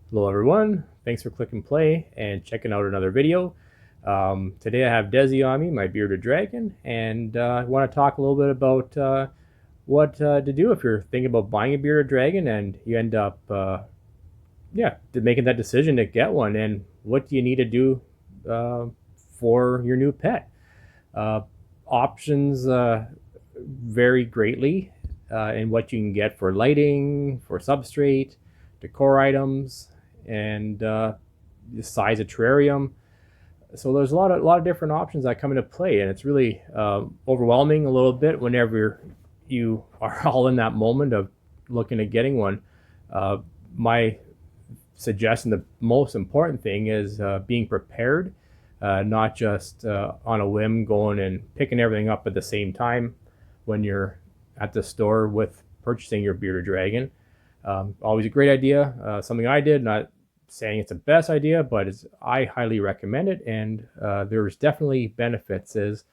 Hello everyone, thanks for clicking play and checking out another video. Today I have Desi on me, my bearded dragon, and I want to talk a little bit about what to do if you're thinking about buying a bearded dragon and you end up making that decision to get one, and what do you need to do uh, for your new pet. Uh, Options vary greatly in what you can get for lighting, for substrate, decor items, and the size of terrarium. So there's a lot of different options that come into play, and it's really overwhelming a little bit whenever you are all in that moment of looking at getting one. My suggestion, the most important thing is being prepared, not just on a whim going and picking everything up at the same time when you're at the store with purchasing your bearded dragon. Always a great idea. Something I did, not saying it's the best idea, but I highly recommend it. And there's definitely benefits is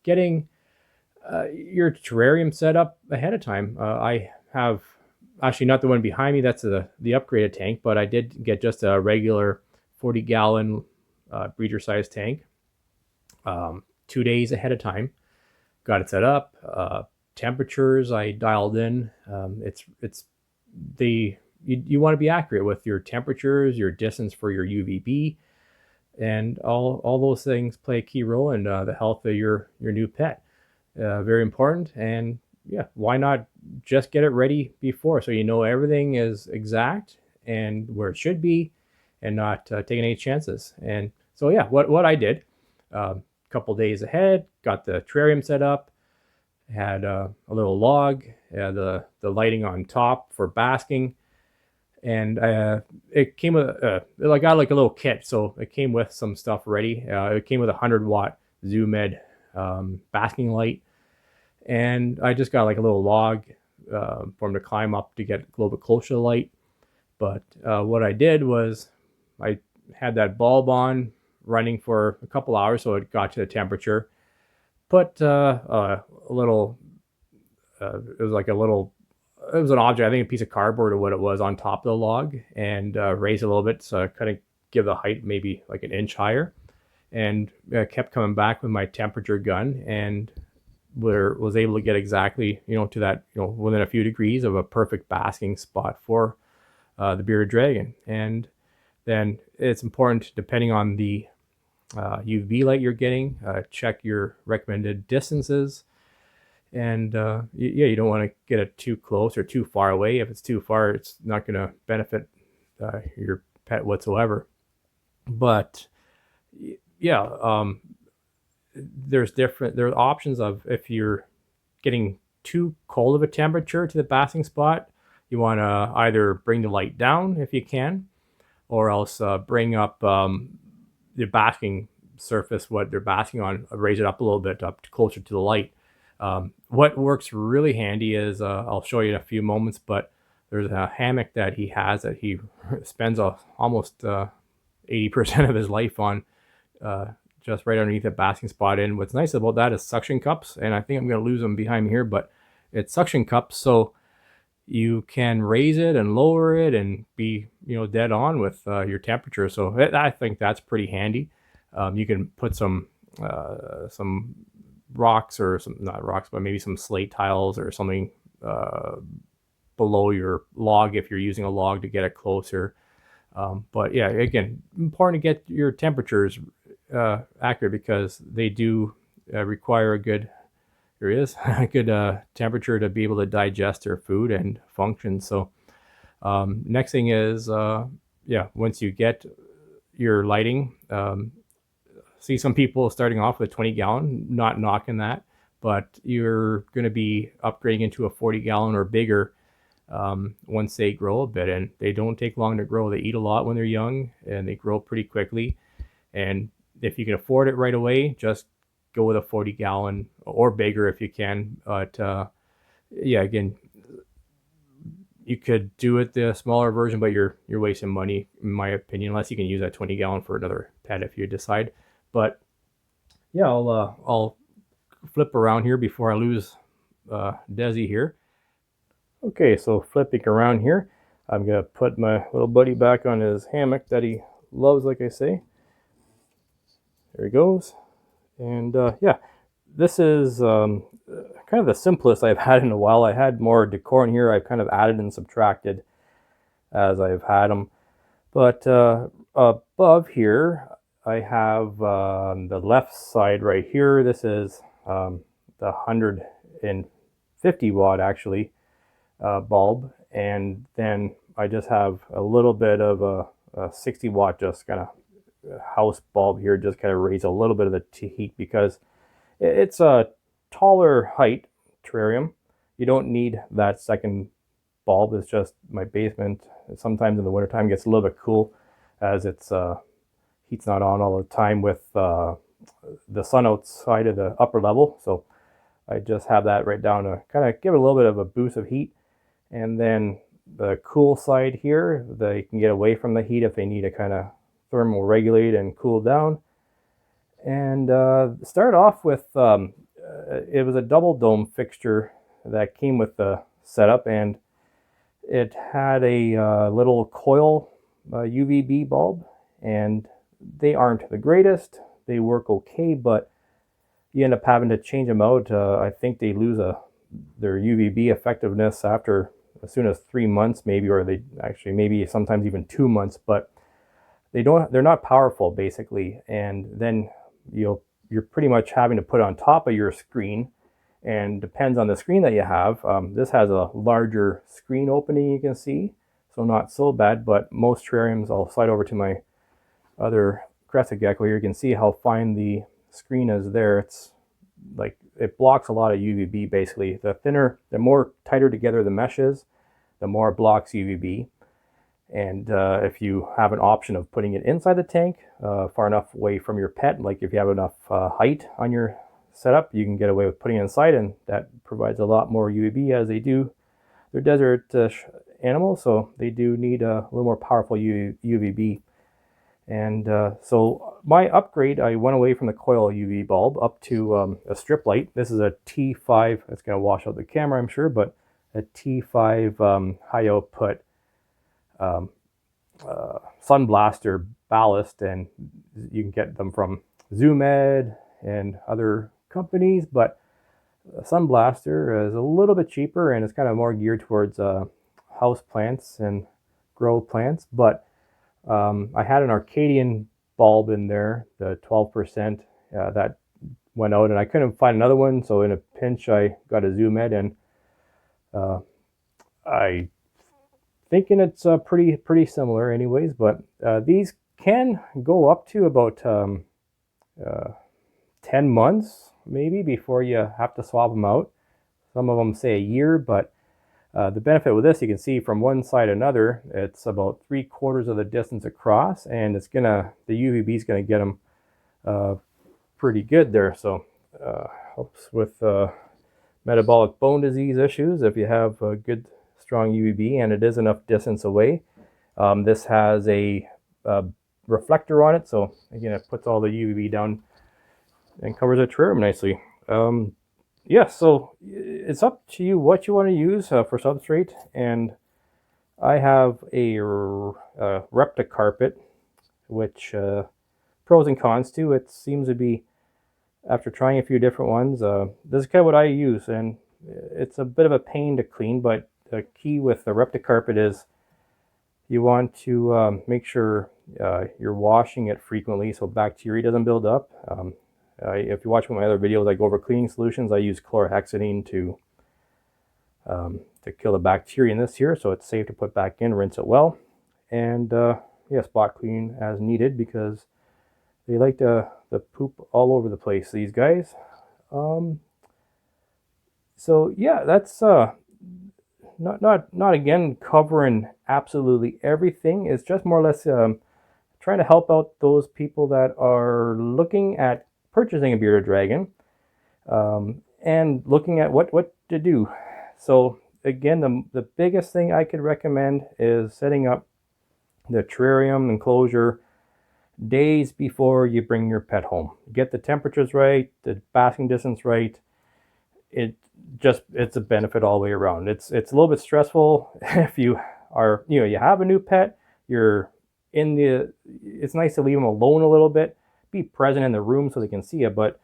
getting your terrarium set up ahead of time. I have actually not the one behind me. That's the upgraded tank, but I did get just a regular 40-gallon breeder size tank 2 days ahead of time. Got it set up. Temperatures I dialed in. It's the you want to be accurate with your temperatures, your distance for your UVB, and all those things play a key role in the health of your new pet. Very important. And yeah, why not just get it ready before so you know everything is exact and where it should be, and not taking any chances. And so yeah, what I did, a couple days ahead, got the terrarium set up, had a little log, the lighting on top for basking, and it came with I got like a little kit, so it came with some stuff ready. It came with a 100-watt ZooMed basking light, and I just got like a little log for him to climb up to get a little bit closer to the light. But what I did was I had that bulb on running for a couple hours, so it got to the temperature. Put a little, it was like a little, it was an object, I think a piece of cardboard or what it was, on top of the log, and raised it a little bit so I kind of give the height maybe like an inch higher. And I kept coming back with my temperature gun, and was able to get exactly to that within a few degrees of a perfect basking spot for the bearded dragon. And then it's important, depending on the UV light you're getting, check your recommended distances. And yeah, you don't want to get it too close or too far away. If it's too far, it's not going to benefit your pet whatsoever. But yeah, there's options of, if you're getting too cold of a temperature to the basking spot, you want to either bring the light down if you can, or else bring up the basking surface, what they're basking on, raise it up a little bit up closer to the light. What works really handy is, I'll show you in a few moments, but there's a hammock that he has that he spends almost 80% of his life on, just right underneath the basking spot. And what's nice about that is suction cups, and I think I'm going to lose them behind me here, but it's suction cups, so you can raise it and lower it and be dead on with your temperature. So I think that's pretty handy. You can put some rocks, or some, not rocks, but maybe some slate tiles or something below your log if you're using a log to get it closer. But yeah, again, important to get your temperatures accurate, because they do require a good, there is a good temperature to be able to digest their food and function. So next thing is, yeah, once you get your lighting, see some people starting off with 20-gallon, not knocking that, but you're going to be upgrading into a 40-gallon or bigger once they grow a bit. And they don't take long to grow. They eat a lot when they're young, and they grow pretty quickly. And if you can afford it right away, just go with a 40-gallon or bigger if you can. But yeah, again, you could do it the smaller version, but you're wasting money, in my opinion, unless you can use that 20-gallon for another pet if you decide. But yeah, I'll flip around here before I lose Desi here. Okay, so flipping around here, I'm gonna put my little buddy back on his hammock that he loves, like I say. There he goes. And yeah, this is kind of the simplest I've had in a while. I had more decor in here. I've kind of added and subtracted as I've had them. But above here, I have the left side right here. This is the 150 watt actually bulb. And then I just have a little bit of a 60 watt just kind of house bulb here, just kind of raise a little bit of the heat because it's a taller height terrarium. You don't need that second bulb. It's just my basement sometimes in the wintertime gets a little bit cool as it's heat's not on all the time with the sun outside of the upper level. So I just have that right down to kind of give it a little bit of a boost of heat. And then the cool side here, they can get away from the heat if they need to kind of thermal regulate and cool down. And start off with it was a double dome fixture that came with the setup, and it had a little coil UVB bulb, and they aren't the greatest. They work okay, but you end up having to change them out. I think they lose their UVB effectiveness after as soon as 3 months maybe, or they actually maybe sometimes even 2 months, but they're not powerful basically. And then you're pretty much having to put on top of your screen, and depends on the screen that you have. This has a larger screen opening, you can see, so not so bad. But most terrariums, I'll slide over to my other crested gecko here, you can see how fine the screen is there. It's like it blocks a lot of UVB basically. The more tighter together the mesh is, the more it blocks UVB. And if you have an option of putting it inside the tank, far enough away from your pet, like if you have enough height on your setup, you can get away with putting it inside, and that provides a lot more UVB, as they do. They're desert animals, so they do need a little more powerful UVB. And so my upgrade, I went away from the coil UV bulb up to a strip light. This is a T5, it's going to wash out the camera, I'm sure, but a T5 high output Sun Blaster ballast, and you can get them from ZoomEd and other companies, but Sun Blaster is a little bit cheaper and it's kind of more geared towards house plants and grow plants. But I had an Arcadian bulb in there, the 12% that went out, and I couldn't find another one, so in a pinch I got a ZoomEd, and I thinking it's pretty similar anyways. But these can go up to about 10 months maybe before you have to swap them out. Some of them say a year, but the benefit with this, you can see from one side to another, it's about 3/4 of the distance across, and the UVB is gonna get them pretty good there. So helps with metabolic bone disease issues if you have a good strong UVB, and it is enough distance away. This has a reflector on it, so again it puts all the UVB down and covers the terrarium nicely. Yeah, so it's up to you what you want to use for substrate. And I have a Repticarpet, which pros and cons to it seems to be, after trying a few different ones, this is kind of what I use, and it's a bit of a pain to clean. But the key with the Repticarpet is you want to make sure you're washing it frequently so bacteria doesn't build up. If you watch one of my other videos, I go over cleaning solutions. I use chlorhexidine to kill the bacteria in this here, so it's safe to put back in, rinse it well, and yeah, spot clean as needed, because they like to poop all over the place, these guys. So yeah, that's not again covering absolutely everything. It's just more or less trying to help out those people that are looking at purchasing a bearded dragon, and looking at what to do. So again, the biggest thing I could recommend is setting up the terrarium enclosure days before you bring your pet home. Get the temperatures right, the basking distance right. It's a benefit all the way around. It's a little bit stressful if you are, you have a new pet, you're in the, it's nice to leave them alone a little bit, be present in the room so they can see you, but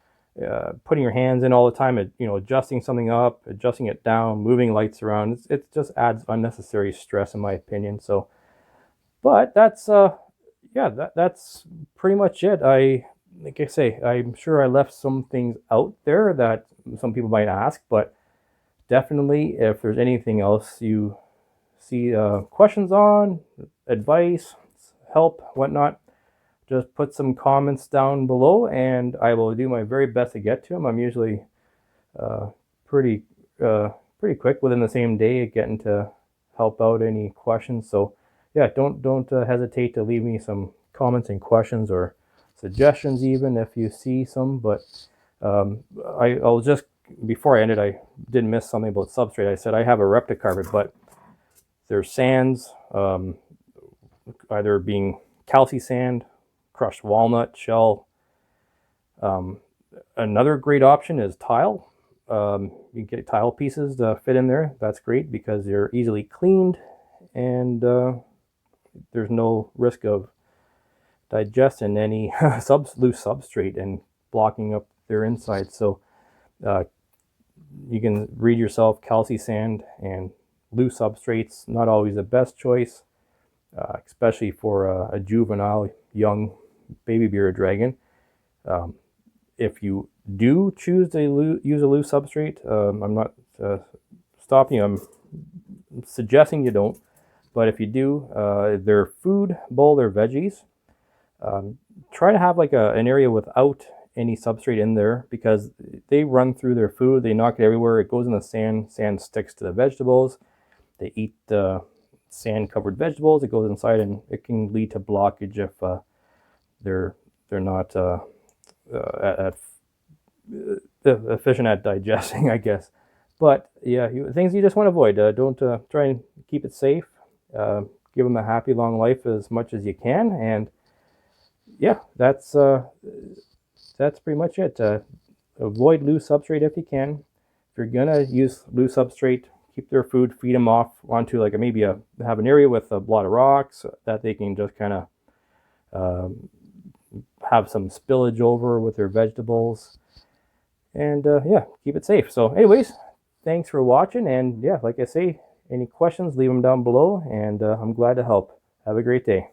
putting your hands in all the time, adjusting something up, adjusting it down, moving lights around, it just adds unnecessary stress in my opinion. So, but that's yeah, that's pretty much it. Like I say, I'm sure I left some things out there that some people might ask, but definitely if there's anything else you see questions on, advice, help, whatnot, just put some comments down below and I will do my very best to get to them. I'm usually uh, pretty pretty quick within the same day at getting to help out any questions. So yeah, don't hesitate to leave me some comments and questions or suggestions even if you see some. But I'll just, before I ended, I did miss something about substrate. I said I have a Repticarpet, but there's sands, either being calci sand, crushed walnut shell. Another great option is tile. You can get tile pieces to fit in there. That's great because they're easily cleaned and there's no risk of digesting any loose substrate and blocking up their inside. So you can read yourself, calci sand and loose substrates, not always the best choice, especially for a juvenile young baby bearded dragon. If you do choose to use a loose substrate, I'm not stopping you, I'm suggesting you don't, but if you do, their food bowl, their veggies, try to have like an area without any substrate in there because they run through their food, they knock it everywhere, it goes in the sand, sand sticks to the vegetables, they eat the sand covered vegetables, it goes inside and it can lead to blockage if they're not efficient at digesting, I guess. But yeah, things you just want to avoid. Don't try and keep it safe. Give them a happy long life as much as you can, and yeah, that's pretty much it. Avoid loose substrate if you can. If you're gonna use loose substrate, keep their food, feed them off onto like have an area with a lot of rocks that they can just kind of have some spillage over with their vegetables, and yeah, keep it safe. So anyways, thanks for watching, and yeah, like I say, any questions, leave them down below, and I'm glad to help. Have a great day.